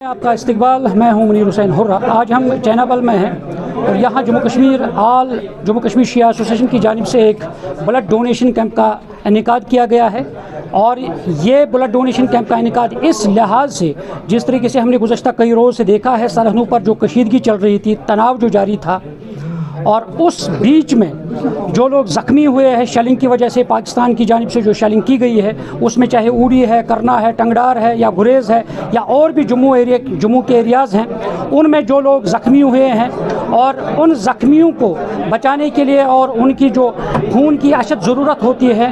آپ کا استقبال. میں ہوں منیر حسین حرہ. آج ہم چینابل میں ہیں اور یہاں جموں کشمیر شیعہ ایسوسیشن کی جانب سے ایک بلڈ ڈونیشن کیمپ کا انعقاد کیا گیا ہے. اور یہ بلڈ ڈونیشن کیمپ کا انعقاد اس لحاظ سے جس طریقے سے ہم نے گزشتہ کئی روز سے دیکھا ہے سرحدوں پر جو کشیدگی چل رہی تھی, تناؤ جو جاری تھا, اور اس بیچ میں جو لوگ زخمی ہوئے ہیں شیلنگ کی وجہ سے, پاکستان کی جانب سے جو شیلنگ کی گئی ہے اس میں چاہے اوڑی ہے, کرنا ہے, ٹنگڈار ہے یا گریز ہے یا اور بھی جموں کے ایریاز ہیں, ان میں جو لوگ زخمی ہوئے ہیں اور ان زخمیوں کو بچانے کے لیے اور ان کی جو خون کی اشد ضرورت ہوتی ہے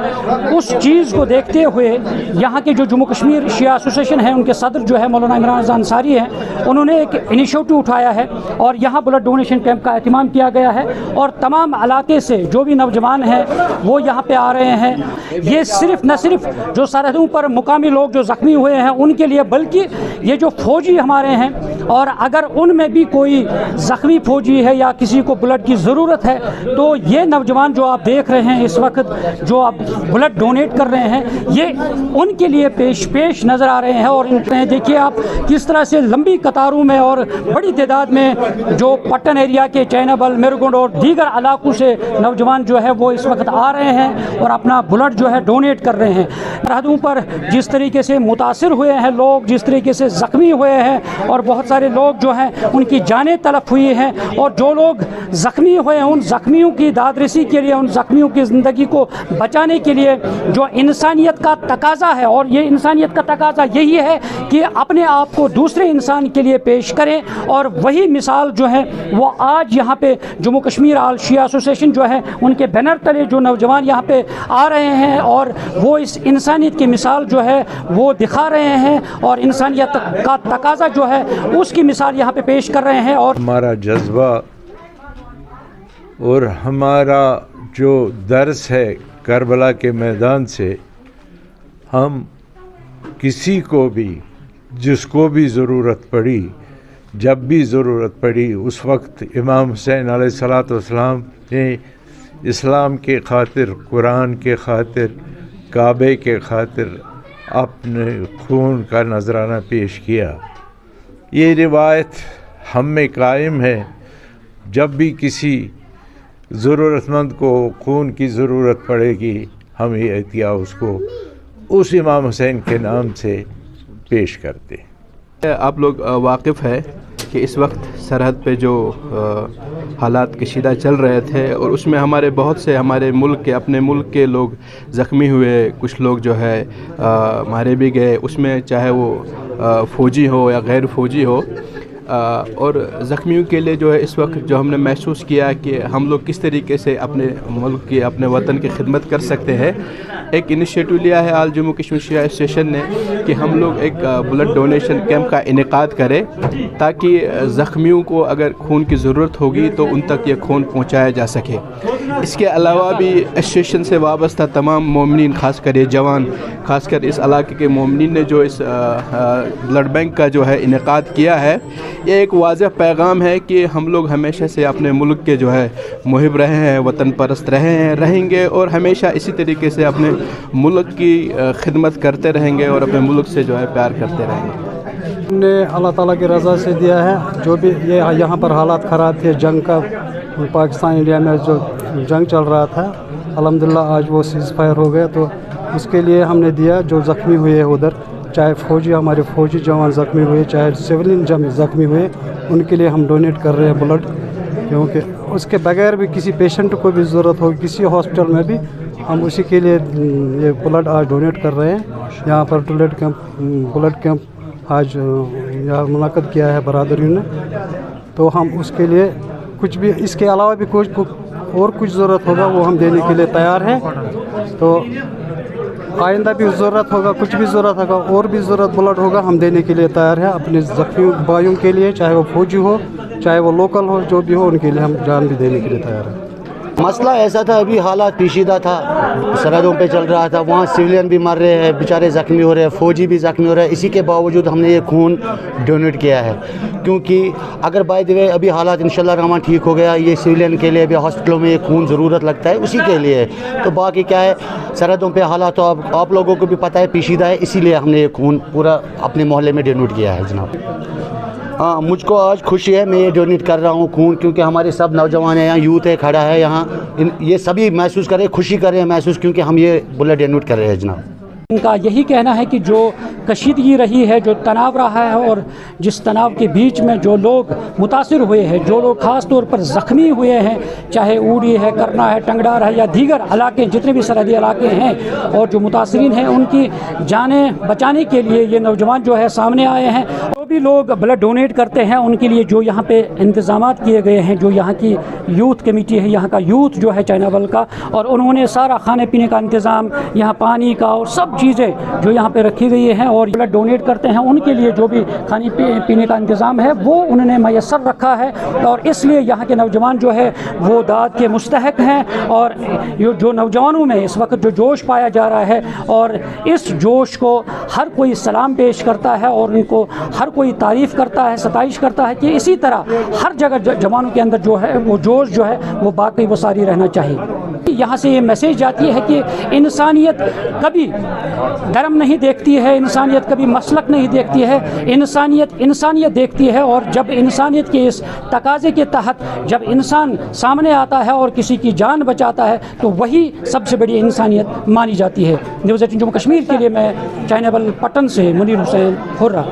اس چیز کو دیکھتے ہوئے یہاں کے جو جموں کشمیر شیعہ ایسوسیشن ہے ان کے صدر جو ہے مولانا عمران رضا انصاری ہیں, انہوں نے ایک انیشیٹو اٹھایا ہے اور یہاں بلڈ ڈونیشن کیمپ کا اہتمام کیا گیا ہے. اور تمام علاقے سے جو بھی نوجوان ہیں وہ یہاں پہ آ رہے ہیں. یہ نہ صرف جو سرحدوں پر مقامی لوگ جو زخمی ہوئے ہیں ان کے لیے, بلکہ یہ جو فوجی ہمارے ہیں اور اگر ان میں بھی کوئی زخمی فوجی ہے یا کسی کو بلڈ کی ضرورت ہے تو یہ نوجوان جو آپ دیکھ رہے ہیں اس وقت جو آپ بلڈ ڈونیٹ کر رہے ہیں یہ ان کے لیے پیش نظر آ رہے ہیں. اور دیکھیے آپ کس طرح سے لمبی قطاروں میں اور بڑی تعداد میں جو پٹن ایریا کے چینابل, میرگونڈ اور دیگر علاقوں سے نوجوان جو ہے وہ اس وقت آ رہے ہیں اور اپنا بلڈ جو ہے ڈونیٹ کر رہے ہیں. سرحدوں پر جس طریقے سے متاثر ہوئے ہیں لوگ, جس طریقے سے زخمی ہوئے ہیں اور بہت سارے لوگ جو ہیں ان کی جانیں تلف ہوئی ہیں, اور جو لوگ زخمی ہوئے ہیں ان زخمیوں کی دادرسی کے لیے, ان زخمیوں کی زندگی کو بچانے کے لیے جو انسانیت کا تقاضا ہے, اور یہ انسانیت کا تقاضا یہی ہے کہ اپنے آپ کو دوسرے انسان کے لیے پیش کریں. اور وہی مثال جو ہے وہ آج یہاں پہ جموں کشمیر آل شیعہ ایسوسیشن جو ہے ان کے بینر تلے جو نوجوان یہاں پہ آ رہے ہیں اور وہ اس انسانیت کی مثال جو ہے وہ دکھا رہے ہیں اور انسانیت کا تقاضا جو ہے اس کی مثال یہاں پہ پیش کر رہے ہیں. اور ہمارا جذبہ اور ہمارا جو درس ہے کربلا کے میدان سے, ہم کسی کو بھی جس کو بھی ضرورت پڑی, جب بھی ضرورت پڑی, اس وقت امام حسین علیہ الصلوۃ والسلام نے اسلام کے خاطر, قرآن کے خاطر, کعبے کے خاطر اپنے خون کا نذرانہ پیش کیا. یہ روایت ہم میں قائم ہے. جب بھی کسی ضرورت مند کو خون کی ضرورت پڑے گی ہم یہ عطیہ اس کو اس امام حسین کے نام سے پیش کرتے. آپ لوگ واقف ہے کہ اس وقت سرحد پہ جو حالات کشیدہ چل رہے تھے اور اس میں ہمارے ملک کے, اپنے ملک کے لوگ زخمی ہوئے, کچھ لوگ جو ہے مارے بھی گئے, اس میں چاہے وہ فوجی ہو یا غیر فوجی ہو. اور زخمیوں کے لیے جو ہے اس وقت جو ہم نے محسوس کیا کہ ہم لوگ کس طریقے سے اپنے ملک کی, اپنے وطن کی خدمت کر سکتے ہیں. ایک انیشیٹو لیا ہے آل جموں کشمیر شیعہ ایسوسیشن نے کہ ہم لوگ ایک بلڈ ڈونیشن کیمپ کا انعقاد کریں تاکہ زخمیوں کو اگر خون کی ضرورت ہوگی تو ان تک یہ خون پہنچایا جا سکے. اس کے علاوہ بھی ایسوسیشن سے وابستہ تمام مومنین, خاص کر یہ جوان, خاص کر اس علاقے کے مومنین نے جو اس بلڈ بینک کا جو ہے انعقاد کیا ہے, یہ ایک واضح پیغام ہے کہ ہم لوگ ہمیشہ سے اپنے ملک کے جو ہے محب رہے ہیں, وطن پرست رہے ہیں, رہیں گے اور ہمیشہ اسی طریقے سے اپنے ملک کی خدمت کرتے رہیں گے اور اپنے ملک سے جو ہے پیار کرتے رہیں گے. ہم نے اللہ تعالیٰ کی رضا سے دیا ہے. جو بھی یہ یہاں پر حالات خراب تھے جنگ کا, پاکستان انڈیا میں جو جنگ چل رہا تھا, الحمدللہ آج وہ سیز فائر ہو گیا, تو اس کے لیے ہم نے دیا. جو زخمی ہوئے ادھر, چاہے فوجی, ہمارے فوجی جوان زخمی ہوئے, چاہے سولین زخمی ہوئے, ان کے لیے ہم ڈونیٹ کر رہے ہیں بلڈ, کیونکہ اس کے بغیر بھی کسی پیشنٹ کو بھی ضرورت ہوگی کسی ہاسپٹل میں بھی, ہم اسی کے لیے یہ بلڈ آج ڈونیٹ کر رہے ہیں. یہاں پر بلڈ کیمپ آج یہاں منعقد کیا ہے برادریوں نے, تو ہم اس کے لیے کچھ بھی, اس کے علاوہ بھی کچھ ضرورت ہوگا وہ ہم دینے کے لیے تیار ہیں. تو آئندہ بھی ضرورت ہوگا, کچھ بھی ضرورت ہوگا, اور بھی ضرورت بلڈ ہوگا, ہم دینے کے لیے تیار ہیں اپنے زخمی بھائیوں کے لیے, چاہے وہ فوجی ہو, چاہے وہ لوکل ہو, جو بھی ہو, ان کے لیے ہم جان بھی دینے کے لیے تیار ہیں. مسئلہ ایسا تھا، ابھی حالات پیچیدہ تھا، سرحدوں پہ چل رہا تھا، وہاں سویلین بھی مر رہے ہیں، بیچارے زخمی ہو رہے ہیں، فوجی بھی زخمی ہو رہے ہیں، اسی کے باوجود ہم نے یہ خون ڈونیٹ کیا ہے، کیونکہ اگر بائی دی وے ابھی حالات انشاءاللہ الرحمن ٹھیک ہو گیا، یہ سویلین کے لیے ابھی ہاسپٹلوں میں یہ خون ضرورت لگتا ہے، اسی کے لیے، تو باقی کیا ہے سرحدوں پہ حالات تو آپ لوگوں کو بھی پتہ ہے پیچیدہ ہے، اسی لیے ہم نے یہ خون پورا اپنے محلے میں ڈونیٹ کیا ہے جناب۔ ہاں مجھ کو آج خوشی ہے، میں یہ ڈونیٹ کر رہا ہوں خون، کیونکہ ہمارے سب نوجوان ہیں یہاں، یوتھ ہے کھڑا ہے یہاں، یہ سبھی محسوس کریں، خوشی کر رہے ہیں محسوس، کیونکہ ہم یہ بلڈ ڈونیٹ کر رہے ہیں جناب۔ ان کا یہی کہنا ہے کہ جو کشیدگی رہی ہے، جو تناؤ رہا ہے، اور جس تناؤ کے بیچ میں جو لوگ متاثر ہوئے ہیں، جو لوگ خاص طور پر زخمی ہوئے ہیں، چاہے اوڑی ہے، کرنا ہے، ٹنگڈار ہے، یا دیگر علاقے جتنے بھی سرحدی علاقے ہیں اور جو متاثرین ہیں، ان کی جانیں بچانے کے لیے یہ نوجوان جو ہے سامنے آئے ہیں۔ جو بھی لوگ بلڈ ڈونیٹ کرتے ہیں ان کے لیے جو یہاں پہ انتظامات کیے گئے ہیں، جو یہاں کی یوتھ کمیٹی ہے، یہاں کا یوتھ جو ہے چینابل کا، اور انہوں نے سارا کھانے پینے کا انتظام، یہاں پانی کا اور سب چیزیں جو یہاں پہ رکھی گئی ہیں، اور بلڈ ڈونیٹ کرتے ہیں ان کے لیے جو بھی کھانے پینے کا انتظام ہے وہ انہوں نے میسر رکھا ہے، اور اس لیے یہاں کے نوجوان جو ہے وہ داد کے مستحق ہیں، اور جو نوجوانوں میں اس وقت جو جوش پایا جا رہا ہے، اور اس جوش کو ہر کوئی سلام پیش کرتا ہے، اور ان کو ہر کوئی تعریف کرتا ہے، ستائش کرتا ہے کہ اسی طرح ہر جگہ جوانوں کے اندر جو ہے وہ جوش جو ہے وہ باقی وہ ساری رہنا چاہیے۔ یہاں سے یہ میسیج جاتی ہے کہ انسانیت کبھی دھرم نہیں دیکھتی ہے، انسانیت کبھی مسلک نہیں دیکھتی ہے، انسانیت دیکھتی ہے، اور جب انسانیت کے اس تقاضے کے تحت جب انسان سامنے آتا ہے اور کسی کی جان بچاتا ہے تو وہی سب سے بڑی انسانیت مانی جاتی ہے۔ نیوز 18 جموں کشمیر کے لیے میں چینابل پٹن سے منیر حسین ہرہ۔